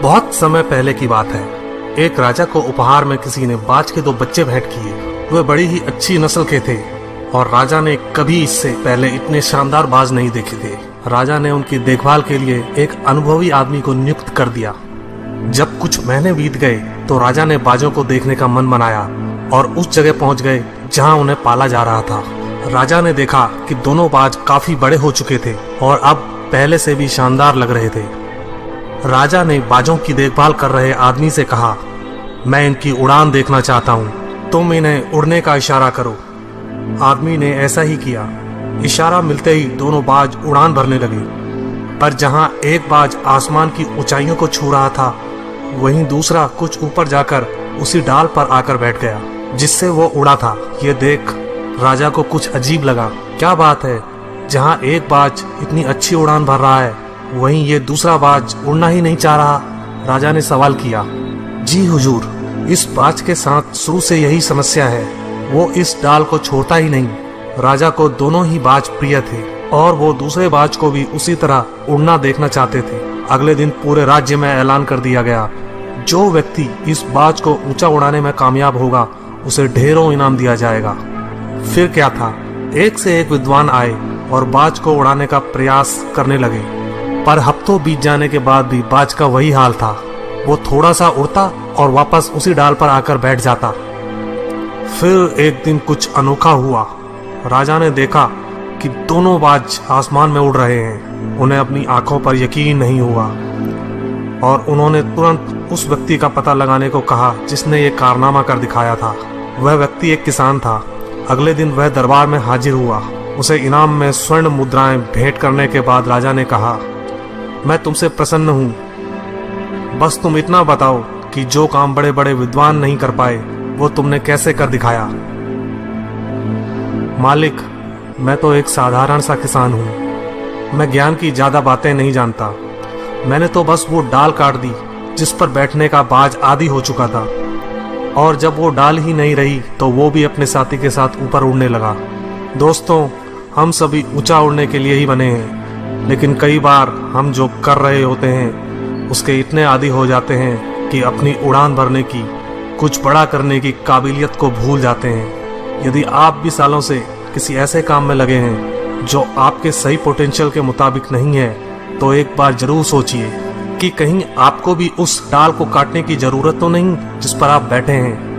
बहुत समय पहले की बात है। एक राजा को उपहार में किसी ने बाज के 2 बच्चे भेंट किए। वे बड़ी ही अच्छी नस्ल के थे और राजा ने कभी इससे पहले इतने शानदार बाज नहीं देखे थे। राजा ने उनकी देखभाल के लिए एक अनुभवी आदमी को नियुक्त कर दिया। जब कुछ महीने बीत गए तो राजा ने बाजों को देखने का मन बनाया और उस जगह पहुंच गए जहां उन्हें पाला जा रहा था। राजा ने देखा कि दोनों बाज काफी बड़े हो चुके थे और अब पहले से भी शानदार लग रहे थे। राजा ने बाजों की देखभाल कर रहे आदमी से कहा, मैं इनकी उड़ान देखना चाहता हूँ, तुम इन्हें उड़ने का इशारा करो। आदमी ने ऐसा ही किया। इशारा मिलते ही दोनों बाज उड़ान भरने लगे, पर जहाँ एक बाज आसमान की ऊंचाइयों को छू रहा था, वहीं दूसरा कुछ ऊपर जाकर उसी डाल पर आकर बैठ गया जिससे वो उड़ा था। ये देख राजा को कुछ अजीब लगा। क्या बात है, जहाँ एक बाज इतनी अच्छी उड़ान भर रहा है, वहीं ये दूसरा बाज उड़ना ही नहीं चाह रहा। राजा ने सवाल किया, जी हुजूर, इस बाज के साथ शुरू से यही समस्या है, वो इस डाल को छोड़ता ही नहीं। राजा को दोनों ही बाज प्रिय थे और वो दूसरे बाज को भी उसी तरह उड़ना देखना चाहते थे। अगले दिन पूरे राज्य में ऐलान कर दिया गया, जो व्यक्ति इस बाज को ऊंचा उड़ाने में कामयाब होगा उसे ढेरों इनाम दिया जाएगा। फिर क्या था, एक से एक विद्वान आए और बाज को उड़ाने का प्रयास करने लगे, पर हफ्तों बीत जाने के बाद भी बाज का वही हाल था। वो थोड़ा सा उड़ता और वापस उसी डाल पर आकर बैठ जाता। फिर एक दिन कुछ अनोखा हुआ। राजा ने देखा कि दोनों बाज आसमान में उड़ रहे हैं। उन्हें अपनी आंखों पर यकीन नहीं हुआ और उन्होंने तुरंत उस व्यक्ति का पता लगाने को कहा जिसने ये कारनामा कर दिखाया था। वह व्यक्ति एक किसान था। अगले दिन वह दरबार में हाजिर हुआ। उसे इनाम में स्वर्ण मुद्राएं भेंट करने के बाद राजा ने कहा, मैं तुमसे प्रसन्न हूँ, बस तुम इतना बताओ कि जो काम बड़े बड़े विद्वान नहीं कर पाए वो तुमने कैसे कर दिखाया। मालिक, मैं तो एक साधारण सा किसान हूँ, मैं ज्ञान की ज्यादा बातें नहीं जानता। मैंने तो बस वो डाल काट दी जिस पर बैठने का बाज आदी हो चुका था, और जब वो डाल ही नहीं रही तो वो भी अपने साथी के साथ ऊपर उड़ने लगा। दोस्तों, हम सभी ऊंचा उड़ने के लिए ही बने हैं, लेकिन कई बार हम जो कर रहे होते हैं उसके इतने आदी हो जाते हैं कि अपनी उड़ान भरने की, कुछ बड़ा करने की काबिलियत को भूल जाते हैं। यदि आप भी सालों से किसी ऐसे काम में लगे हैं जो आपके सही पोटेंशियल के मुताबिक नहीं है, तो एक बार जरूर सोचिए कि कहीं आपको भी उस डाल को काटने की जरूरत तो नहीं जिस पर आप बैठे हैं।